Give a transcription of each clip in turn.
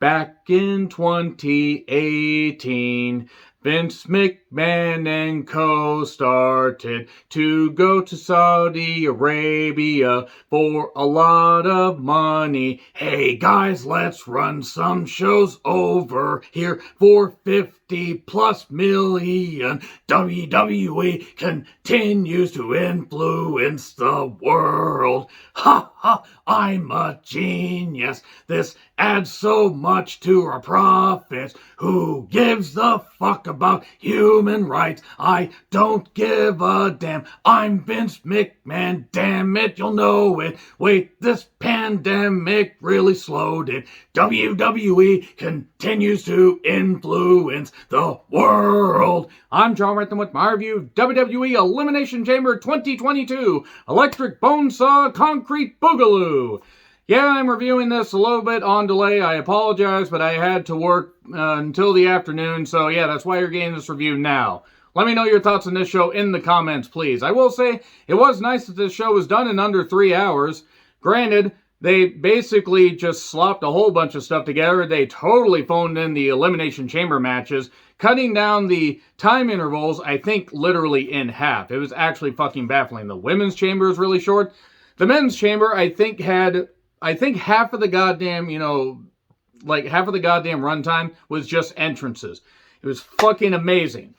Back in 2018, Vince McMahon and co. started to go to Saudi Arabia for a lot of money. Hey guys, let's run some shows over here for 50 plus million. WWE continues to influence the world. Ha ha, I'm a genius. This adds so much to our profits. Who gives the fuck about human rights? I don't give a damn. I'm Vince McMahon, damn it, you'll know it. Wait, this pandemic really slowed it. WWE continues to influence the world. I'm John Rant with my review of WWE Elimination Chamber 2022 Electric Bonesaw Concrete Boogaloo. Yeah, I'm reviewing this a little bit on delay. I apologize, but I had to work until the afternoon, so yeah, that's why you're getting this review now. Let me know your thoughts on this show in the comments, please. I will say, it was nice that this show was done in under 3 hours. Granted, they basically just slopped a whole bunch of stuff together. They totally phoned in the Elimination Chamber matches, cutting down the time intervals, I think, literally in half. It was actually fucking baffling. The women's chamber is really short. The men's chamber, I think, had half of the goddamn, half of the goddamn runtime was just entrances. It was fucking amazing.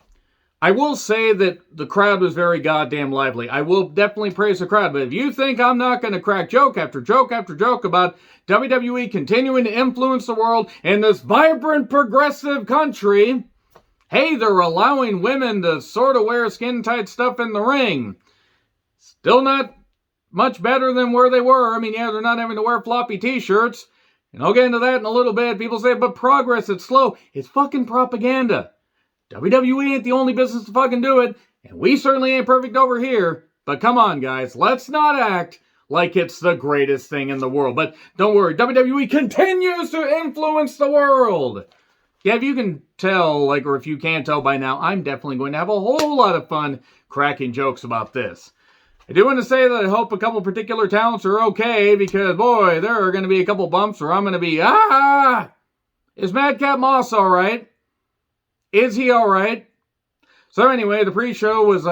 I will say that the crowd was very goddamn lively. I will definitely praise the crowd, but if you think I'm not going to crack joke after joke after joke about WWE continuing to influence the world in this vibrant, progressive country, hey, they're allowing women to sort of wear skin-tight stuff in the ring. Still not much better than where they were. I mean, yeah, they're not having to wear floppy t-shirts. And I'll get into that in a little bit. People say, but progress, it's slow. It's fucking propaganda. WWE ain't the only business to fucking do it. And we certainly ain't perfect over here. But come on, guys. Let's not act like it's the greatest thing in the world. But don't worry. WWE continues to influence the world. Yeah, if you can tell, or if you can't tell by now, I'm definitely going to have a whole lot of fun cracking jokes about this. I do want to say that I hope a couple particular talents are okay, because, boy, there are going to be a couple bumps where I'm going to be, is Madcap Moss all right? Is he all right? So anyway, the pre-show was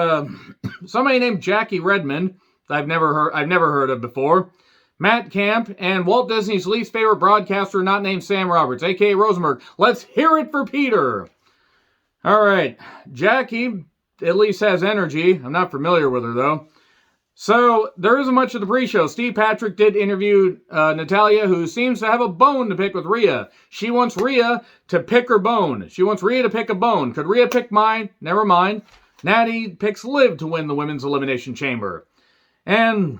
somebody named Jackie Redmond, I've never heard of before, Matt Camp, and Walt Disney's least favorite broadcaster not named Sam Roberts, a.k.a. Rosenberg. Let's hear it for Peter. All right, Jackie at least has energy. I'm not familiar with her, though. So, there isn't much of the pre-show. Steve Patrick did interview Natalya, who seems to have a bone to pick with Rhea. She wants Rhea to pick her bone. She wants Rhea to pick a bone. Could Rhea pick mine? Never mind. Natty picks Liv to win the Women's Elimination Chamber. And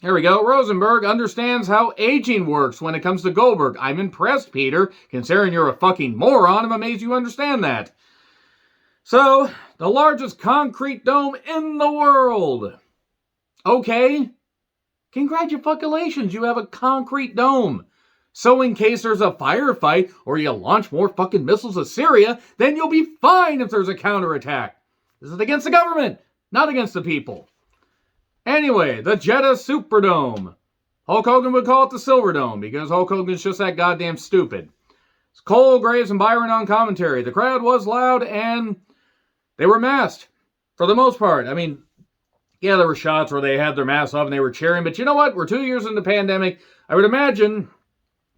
here we go. Rosenberg understands how aging works when it comes to Goldberg. I'm impressed, Peter. Considering you're a fucking moron, I'm amazed you understand that. So, the largest concrete dome in the world. Okay, congratulations, you have a concrete dome. So in case there's a firefight or you launch more fucking missiles at Syria, then you'll be fine if there's a counterattack. This is against the government, not against the people. Anyway, the Jeddah Superdome. Hulk Hogan would call it the Silver Dome because Hulk Hogan's just that goddamn stupid. It's Cole, Graves, and Byron on commentary. The crowd was loud and they were masked for the most part. I mean, yeah, there were shots where they had their masks off and they were cheering, but you know what? We're 2 years into the pandemic. I would imagine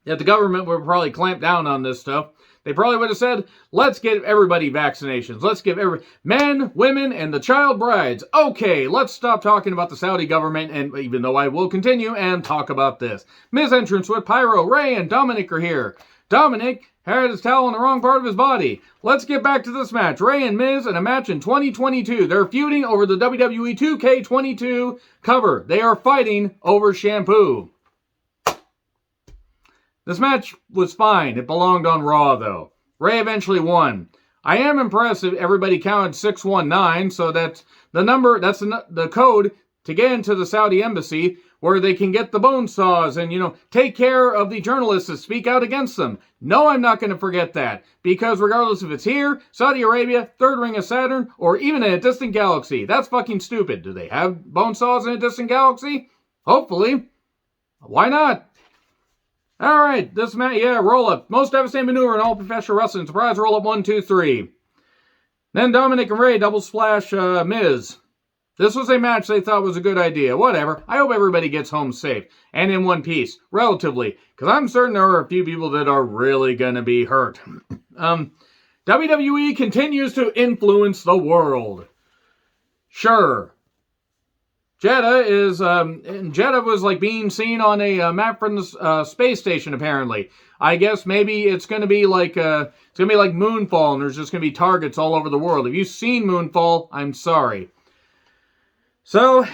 that the government would probably clamp down on this stuff. They probably would have said, let's give everybody vaccinations. Let's give men, women, and the child brides. Okay, let's stop talking about the Saudi government, and even though I will continue and talk about this. Miz entrance with Pyro, Ray, and Dominic are here. Dominic had his towel on the wrong part of his body. Let's get back to this match. Ray and Miz in a match in 2022. They're feuding over the WWE 2K22 cover. They are fighting over shampoo. This match was fine. It belonged on Raw, though. Ray eventually won. I am impressed that everybody counted 619, so that's the number, that's the code to get into the Saudi embassy, where they can get the bone saws and, take care of the journalists that speak out against them. No, I'm not going to forget that. Because regardless if it's here, Saudi Arabia, Third Ring of Saturn, or even in a distant galaxy, that's fucking stupid. Do they have bone saws in a distant galaxy? Hopefully. Why not? All right, this match, yeah, roll up. Most devastating maneuver in all professional wrestling. Surprise roll up 1, 2, 3. Then Dominic and Ray double splash Miz. This was a match they thought was a good idea. Whatever. I hope everybody gets home safe and in one piece, relatively, because I'm certain there are a few people that are really going to be hurt. WWE continues to influence the world. Sure. Jeddah was like being seen on a map from the space station, apparently. I guess maybe it's going to be like Moonfall, and there's just going to be targets all over the world. If you've seen Moonfall, I'm sorry. So,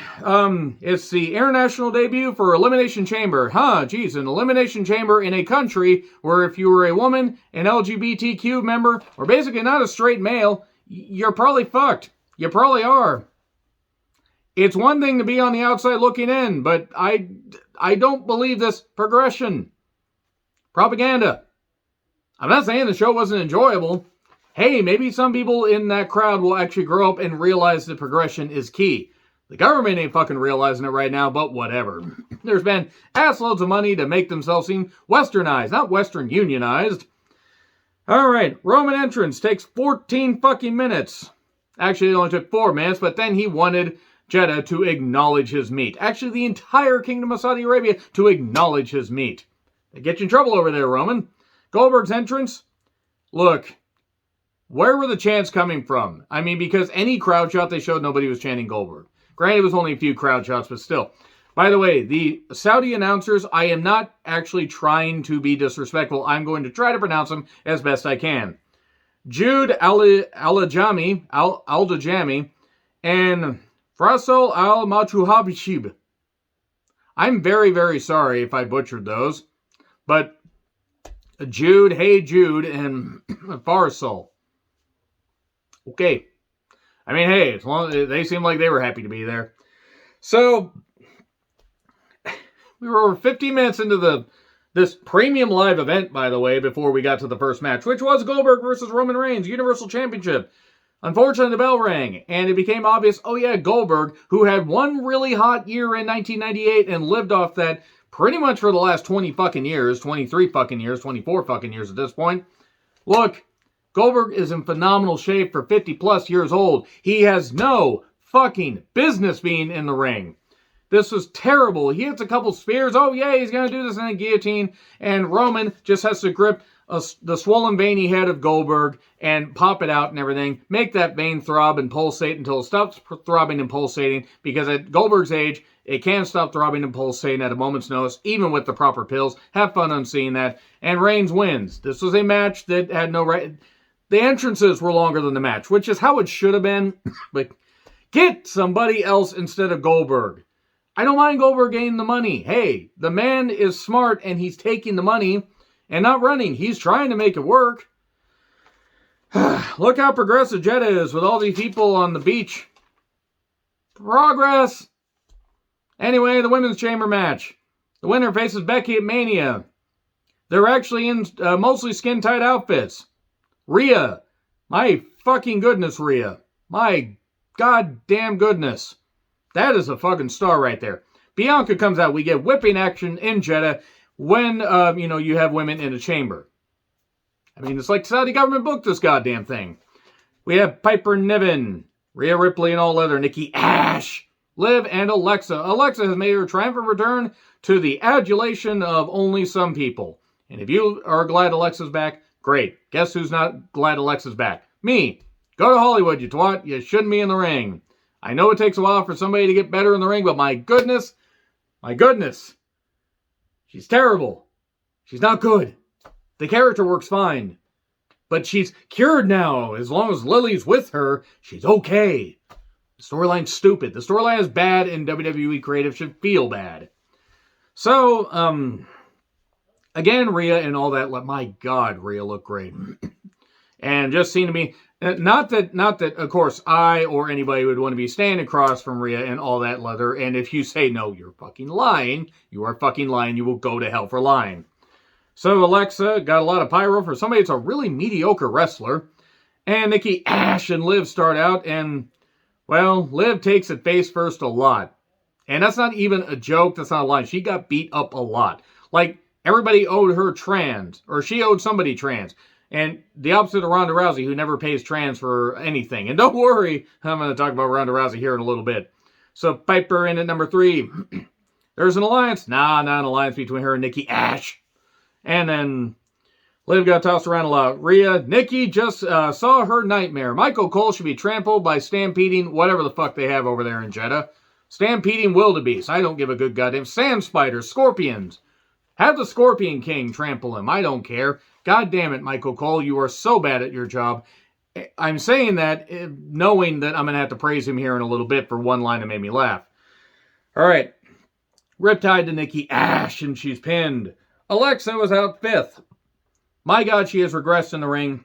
it's the international debut for Elimination Chamber. An Elimination Chamber in a country where if you were a woman, an LGBTQ member, or basically not a straight male, you're probably fucked. You probably are. It's one thing to be on the outside looking in, but I don't believe this progression. Propaganda. I'm not saying the show wasn't enjoyable. Hey, maybe some people in that crowd will actually grow up and realize that progression is key. The government ain't fucking realizing it right now, but whatever. There's been assloads of money to make themselves seem westernized, not Western unionized. Alright, Roman entrance takes 14 fucking minutes. Actually, it only took 4 minutes, but then he wanted Jeddah to acknowledge his meat. Actually, the entire Kingdom of Saudi Arabia to acknowledge his meat. They get you in trouble over there, Roman. Goldberg's entrance? Look, where were the chants coming from? I mean, because any crowd shot they showed, nobody was chanting Goldberg. Granted, it was only a few crowd shots, but still. By the way, the Saudi announcers, I am not actually trying to be disrespectful. I'm going to try to pronounce them as best I can. Jude Al-Dajami and Frasol Al-Matuhabishib. I'm very, very sorry if I butchered those. But Jude, hey Jude, and Farsol. Okay. I mean, hey, as long as they seem like they were happy to be there. So, we were over 50 minutes into this premium live event, by the way, before we got to the first match, which was Goldberg versus Roman Reigns, Universal Championship. Unfortunately, the bell rang, and it became obvious, oh yeah, Goldberg, who had one really hot year in 1998 and lived off that pretty much for the last 20 fucking years, 23 fucking years, 24 fucking years at this point. Look, Goldberg is in phenomenal shape for 50 plus years old. He has no fucking business being in the ring. This was terrible. He hits a couple spears. Oh yeah, he's going to do this in a guillotine. And Roman just has to grip the swollen veiny head of Goldberg and pop it out and everything. Make that vein throb and pulsate until it stops throbbing and pulsating. Because at Goldberg's age, it can stop throbbing and pulsating at a moment's notice, even with the proper pills. Have fun on seeing that. And Reigns wins. This was a match that had no right. The entrances were longer than the match, which is how it should have been. But get somebody else instead of Goldberg. I don't mind Goldberg getting the money. Hey, the man is smart and he's taking the money and not running. He's trying to make it work. Look how progressive Jeddah is with all these people on the beach. Progress. Anyway, the women's chamber match. The winner faces Becky at Mania. They're actually in mostly skin-tight outfits. Rhea. My fucking goodness, Rhea. My goddamn goodness. That is a fucking star right there. Bianca comes out. We get whipping action in Jeddah when, you have women in a chamber. I mean, it's like the Saudi government booked this goddamn thing. We have Piper Niven, Rhea Ripley in all leather, Nikki Ash, Liv, and Alexa. Alexa has made her triumphant return to the adulation of only some people. And if you are glad Alexa's back, great. Guess who's not glad Alexa's back? Me. Go to Hollywood, you twat. You shouldn't be in the ring. I know it takes a while for somebody to get better in the ring, but my goodness, she's terrible. She's not good. The character works fine. But she's cured now. As long as Lily's with her, she's okay. The storyline's stupid. The storyline is bad, and WWE creative should feel bad. So, again, Rhea and all that. My God, Rhea looked great. And just seemed to me, not that, of course, I or anybody would want to be standing across from Rhea and all that leather. And if you say, no, you're fucking lying, you are fucking lying, you will go to hell for lying. So Alexa got a lot of pyro for somebody that's a really mediocre wrestler. And Nikki Ash and Liv start out, and, well, Liv takes it face first a lot. And that's not even a joke, that's not a lie. She got beat up a lot. Like, everybody owed her trans, or she owed somebody trans. And the opposite of Ronda Rousey, who never pays trans for anything. And don't worry, I'm going to talk about Ronda Rousey here in a little bit. So Piper in at number 3. There's an alliance. Nah, not an alliance between her and Nikki Ash. And then Liv got tossed around a lot. Rhea, Nikki just saw her nightmare. Michael Cole should be trampled by stampeding whatever the fuck they have over there in Jeddah. Stampeding wildebeest. I don't give a good goddamn. Sand spiders, scorpions. Have the Scorpion King trample him. I don't care. God damn it, Michael Cole. You are so bad at your job. I'm saying that knowing that I'm going to have to praise him here in a little bit for one line that made me laugh. All right. Riptide to Nikki Ash, and she's pinned. Alexa was out 5th. My God, she has regressed in the ring.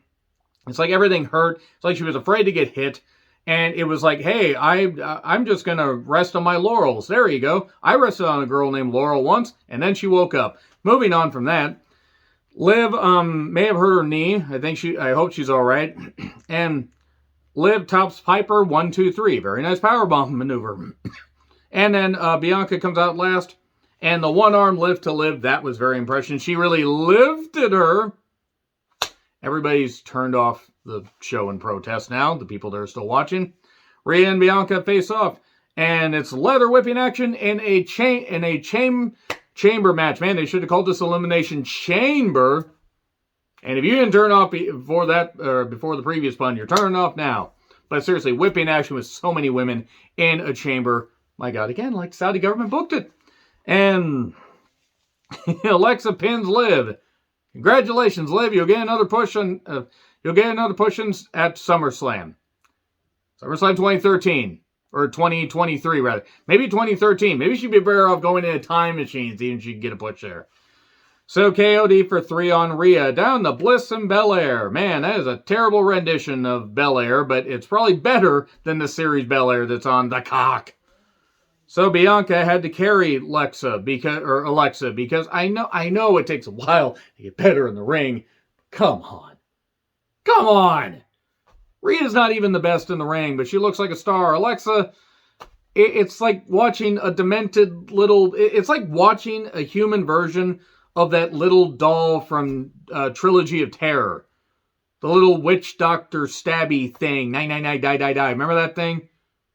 It's like everything hurt. It's like she was afraid to get hit. And it was like, hey, I'm just going to rest on my laurels. There you go. I rested on a girl named Laurel once, and then she woke up. Moving on from that, Liv may have hurt her knee. I hope she's all right. And Liv tops Piper 1, 2, 3. Very nice powerbomb maneuver. And then Bianca comes out last. And the one-arm lift to Liv, that was very impressive. She really lifted her. Everybody's turned off the show in protest now, the people that are still watching. Rhea and Bianca face off, and it's leather whipping action in a chamber match. Man, they should have called this Elimination Chamber. And if you didn't turn off before the previous pun, you're turning off now. But seriously, whipping action with so many women in a chamber. My God, again, like the Saudi government booked it. And Alexa pins Liv. Congratulations, Liv. You'll get another push at SummerSlam. SummerSlam 2013. Or 2023, rather. Maybe 2013. Maybe she'd be better off going in a time machine, even if she could get a push there. So KOD for 3 on Rhea. Down to Bliss and Belair. Man, that is a terrible rendition of Belair, but it's probably better than the series Belair that's on the cock. So Bianca had to carry Alexa because I know it takes a while to get better in the ring. Come on. Come on. Rhea's not even the best in the ring, but she looks like a star. Alexa, it's like watching a demented little... It's like watching a human version of that little doll from Trilogy of Terror. The little witch doctor stabby thing. 999 die die die. Remember that thing?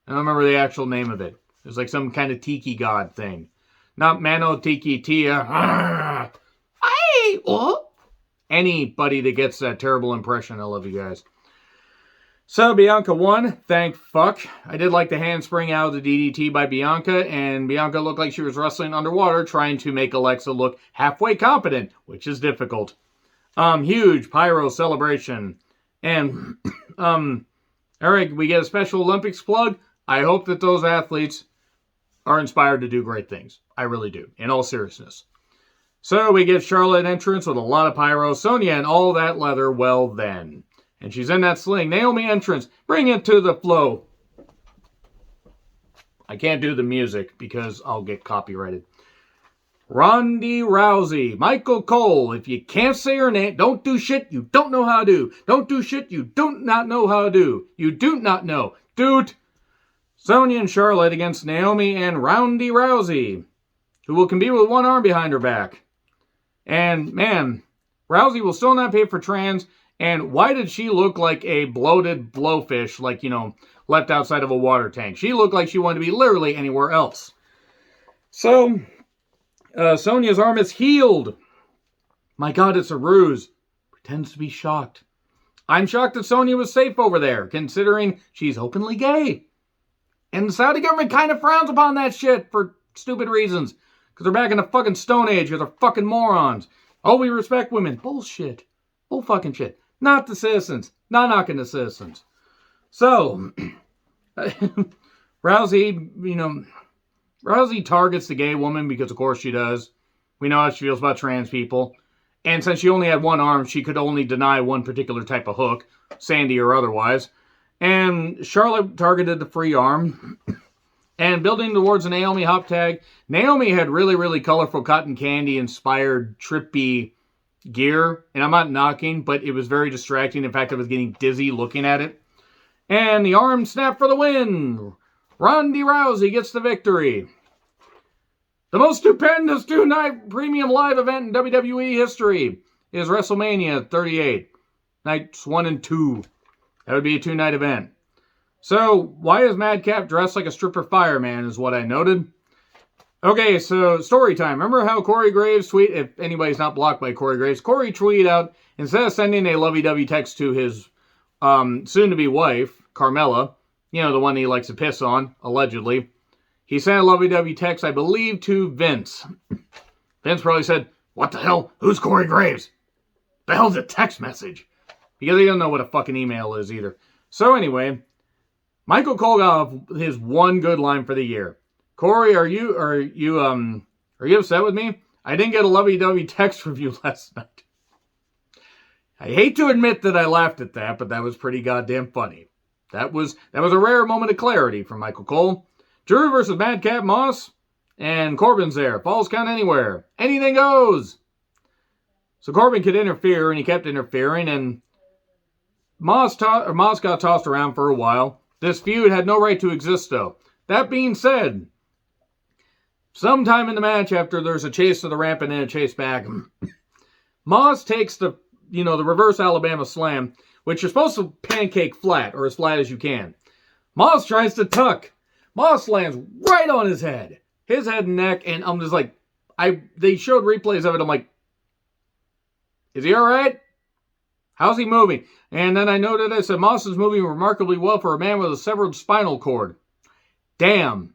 I don't remember the actual name of it. It was like some kind of tiki god thing. Not Mano Tiki Tia. Anybody that gets that terrible impression, I love you guys. So Bianca won. Thank fuck. I did like the handspring out of the DDT by Bianca, and Bianca looked like she was wrestling underwater, trying to make Alexa look halfway competent, which is difficult. Huge pyro celebration. And, all right, we get a Special Olympics plug. I hope that those athletes are inspired to do great things. I really do, in all seriousness. So we get Charlotte entrance with a lot of pyro. Sonya and all that leather, well then. And she's in that sling. Naomi entrance, bring it to the flow. I can't do the music because I'll get copyrighted. Ronda Rousey, Michael Cole. If you can't say her name, don't do shit you don't know how to do. Don't do shit you do not know how to do. You do not know. Dude. Sonya and Charlotte against Naomi and Ronda Rousey, who will compete with one arm behind her back. And, man, Rousey will still not pay for trans. And why did she look like a bloated blowfish, like, left outside of a water tank? She looked like she wanted to be literally anywhere else. So, Sonya's arm is healed. My God, it's a ruse. Pretends to be shocked. I'm shocked that Sonya was safe over there, considering she's openly gay. And the Saudi government kind of frowns upon that shit for stupid reasons. Because they're back in the fucking Stone Age, because they're fucking morons. Oh, we respect women. Bullshit. Bull fucking shit. Not the citizens. Not knocking the citizens. So, Rousey, Rousey targets the gay woman because of course she does. We know how she feels about trans people. And since she only had one arm, she could only deny one particular type of hook, Sandy or otherwise. And Charlotte targeted the free arm. And building towards a Naomi hop tag, Naomi had really, really colorful cotton candy inspired trippy gear. And I'm not knocking, but it was very distracting. In fact, I was getting dizzy looking at it. And the arm snap for the win. Ronda Rousey gets the victory. The most stupendous two-night premium live event in WWE history is WrestleMania 38. Nights 1 and 2. That would be a two-night event. So, why is Madcap dressed like a stripper fireman is what I noted. Okay, so story time. Remember how Corey Graves if anybody's not blocked by Corey Graves, Corey tweeted out, instead of sending a lovey-dovey text to his soon-to-be wife, Carmella, you know, the one he likes to piss on, allegedly, he sent a lovey-dovey text, I believe, to Vince. Vince probably said, what the hell? Who's Corey Graves? The hell's a text message? Because he doesn't know what a fucking email is either. So anyway, Michael Cole got his one good line for the year. Corey, are you upset with me? I didn't get a lovey-dovey text review last night. I hate to admit that I laughed at that, but that was pretty goddamn funny. That was a rare moment of clarity from Michael Cole. Drew versus Madcap Moss, and Corbin's there. Falls count anywhere. Anything goes. So Corbin could interfere, and he kept interfering, and Moss got tossed around for a while. This feud had no right to exist, though. That being said, sometime in the match, after there's a chase to the ramp and then a chase back, Moss takes the reverse Alabama slam, which you're supposed to pancake flat, or as flat as you can. Moss tries to tuck. Moss lands right on his head and neck, and I'm just like, they showed replays of it. I'm like, is he all right? How's he moving? And then I noted, I said, Moss is moving remarkably well for a man with a severed spinal cord. Damn.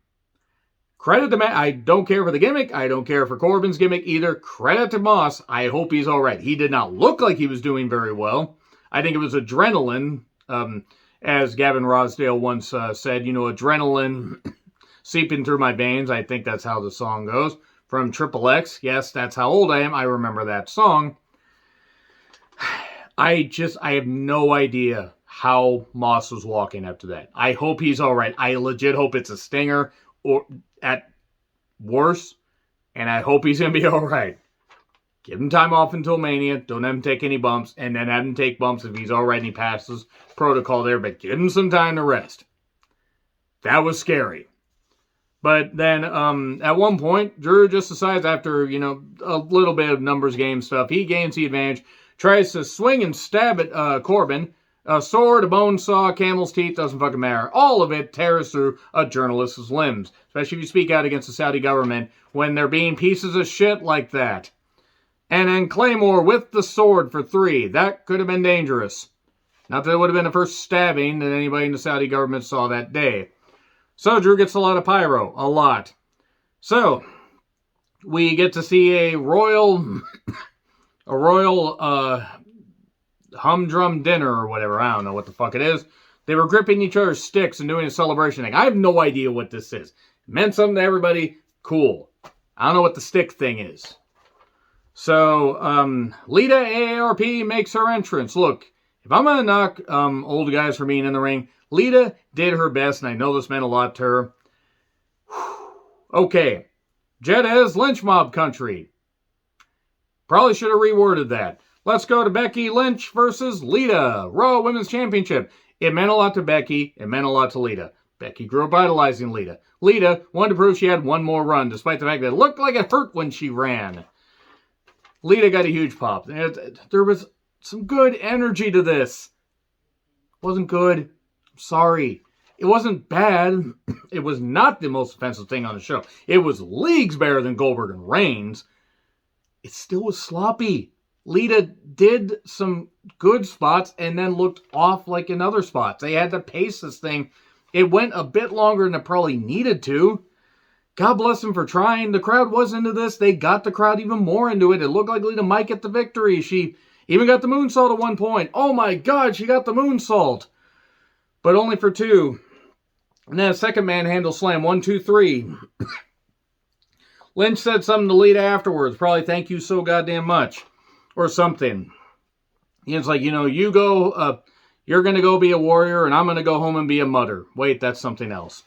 Credit to Matt. I don't care for the gimmick. I don't care for Corbin's gimmick either. Credit to Moss. I hope he's all right. He did not look like he was doing very well. I think it was adrenaline, as Gavin Rosdale once said, adrenaline seeping through my veins. I think that's how the song goes. From Triple X. Yes, that's how old I am. I remember that song. I have no idea how Moss was walking after that. I hope he's all right. I legit hope it's a stinger, or at worst, and I hope he's going to be all right. Give him time off until Mania. Don't have him take any bumps, and then have him take bumps if he's all right and he passes protocol there, but give him some time to rest. That was scary. But then at one point, Drew just decides after, a little bit of numbers game stuff, he gains the advantage, tries to swing and stab at Corbin. A sword, a bone saw, camel's teeth, doesn't fucking matter. All of it tears through a journalist's limbs. Especially if you speak out against the Saudi government when they're being pieces of shit like that. And then Claymore with the sword for 3. That could have been dangerous. Not that it would have been the first stabbing that anybody in the Saudi government saw that day. So Drew gets a lot of pyro. A lot. So, we get to see a royal humdrum dinner or whatever. I don't know what the fuck it is. They were gripping each other's sticks and doing a celebration thing. I have no idea what this is. It meant something to everybody. Cool. I don't know what the stick thing is. So, Lita AARP makes her entrance. Look, if I'm going to knock old guys for being in the ring, Lita did her best, and I know this meant a lot to her. Okay. Jeddah's Lynch Mob Country. Probably should have reworded that. Let's go to Becky Lynch versus Lita. Raw Women's Championship. It meant a lot to Becky. It meant a lot to Lita. Becky grew up idolizing Lita. Lita wanted to prove she had one more run, despite the fact that it looked like it hurt when she ran. Lita got a huge pop. There was some good energy to this. It wasn't good. I'm sorry. It wasn't bad. It was not the most offensive thing on the show. It was leagues better than Goldberg and Reigns. It still was sloppy. Lita did some good spots and then looked off like in other spots. They had to pace this thing. It went a bit longer than it probably needed to. God bless them for trying. The crowd was into this. They got the crowd even more into it. It looked like Lita might get the victory. She even got the moonsault at one point. Oh my God, she got the moonsault. But only for 2. And then a second manhandle slam. 1, 2, 3. Lynch said something to Lita afterwards. Probably thank you so goddamn much. Or something. It's like, you go, you're going to go be a warrior, and I'm going to go home and be a mother. Wait, that's something else.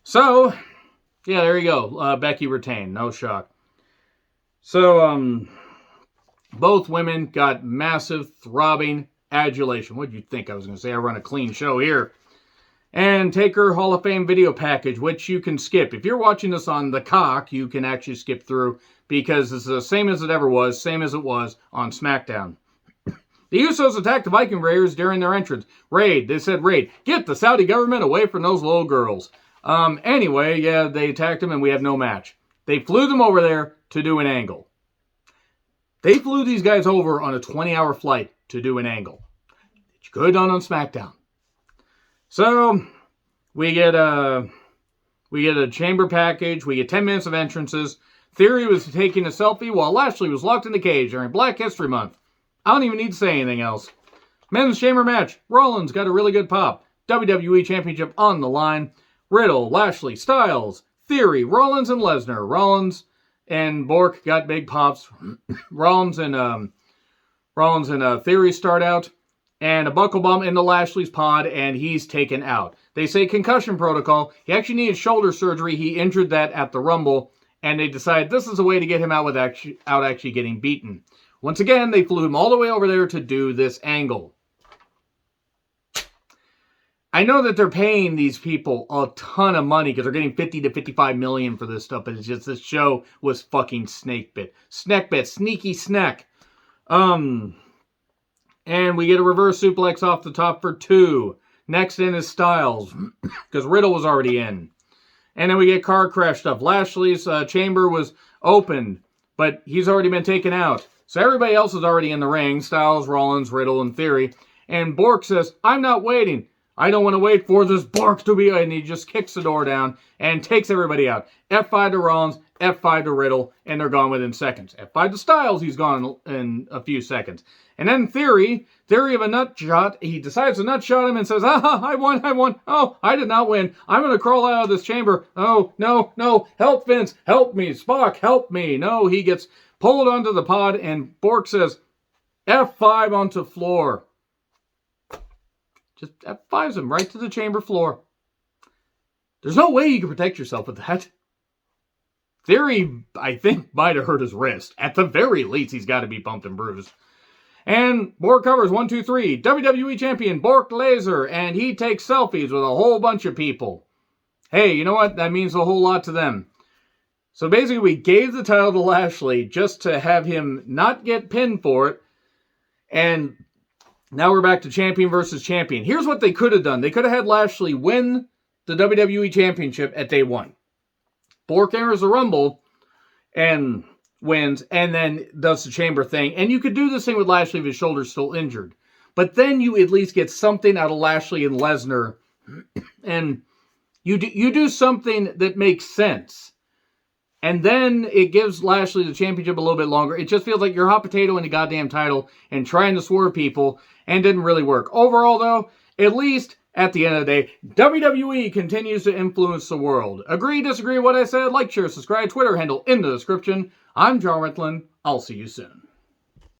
So, yeah, there you go. Becky retained. No shock. So, both women got massive, throbbing adulation. What did you think I was going to say? I run a clean show here. and Taker Hall of Fame video package, which you can skip. If you're watching this on the cock, you can actually skip through because it's the same as it ever was, same as it was on SmackDown. The Usos attacked the Viking Raiders during their entrance. Raid, they said raid, get the Saudi government away from those little girls. Anyway, yeah, they attacked them and we have no match. They flew them over there to do an angle. They flew these guys over on a 20-hour flight to do an angle. You could have done on SmackDown. So, we get a chamber package. We get 10 minutes of entrances. Theory was taking a selfie while Lashley was locked in the cage during Black History Month. I don't even need to say anything else. Men's chamber match. Rollins got a really good pop. WWE Championship on the line. Riddle, Lashley, Styles, Theory, Rollins, and Lesnar. Rollins and Bork got big pops. Rollins and Theory start out. And a buckle bump into Lashley's pod, and he's taken out. They say concussion protocol. He actually needed shoulder surgery. He injured that at the Rumble, and they decided this is a way to get him out without actually getting beaten. Once again, they flew him all the way over there to do this angle. I know that they're paying these people a ton of money because they're getting 50 to 55 million for this stuff, but it's just this show was fucking snake bit. Sneaky snack. And we get a reverse suplex off the top for 2. Next in is Styles, because Riddle was already in. And then we get car crash stuff. Lashley's chamber was opened, but he's already been taken out. So everybody else is already in the ring. Styles, Rollins, Riddle, and Theory. And Bork says, I'm not waiting. I don't want to wait for this Bork to be... And he just kicks the door down and takes everybody out. F5 to Rollins, F5 to Riddle, and they're gone within seconds. F5 to Styles, he's gone in a few seconds. And then Theory of a nut shot, he decides to nut shot him and says, I won. Oh, I did not win. I'm going to crawl out of this chamber. Oh, no, help Vince, help me. Spock, help me. No, he gets pulled onto the pod and Bork says, F5 onto floor. Just F5s him right to the chamber floor. There's no way you can protect yourself with that. Theory, I think, might have hurt his wrist. At the very least, he's got to be bumped and bruised. And Bork covers 1, 2, 3. WWE Champion Bork Laser. And he takes selfies with a whole bunch of people. Hey, you know what? That means a whole lot to them. So basically, we gave the title to Lashley just to have him not get pinned for it. And now we're back to champion versus champion. Here's what they could have done. They could have had Lashley win the WWE Championship at day 1. Bork enters the Rumble and wins, and then does the chamber thing. And you could do this thing with Lashley if his shoulder's still injured. But then you at least get something out of Lashley and Lesnar. And you do something that makes sense. And then it gives Lashley the championship a little bit longer. It just feels like you're hot potato in the goddamn title and trying to swerve people, and didn't really work. Overall, though, at least at the end of the day, WWE continues to influence the world. Agree, disagree with what I said? Like, share, subscribe, Twitter handle in the description. I'm John Ritlin. I'll see you soon.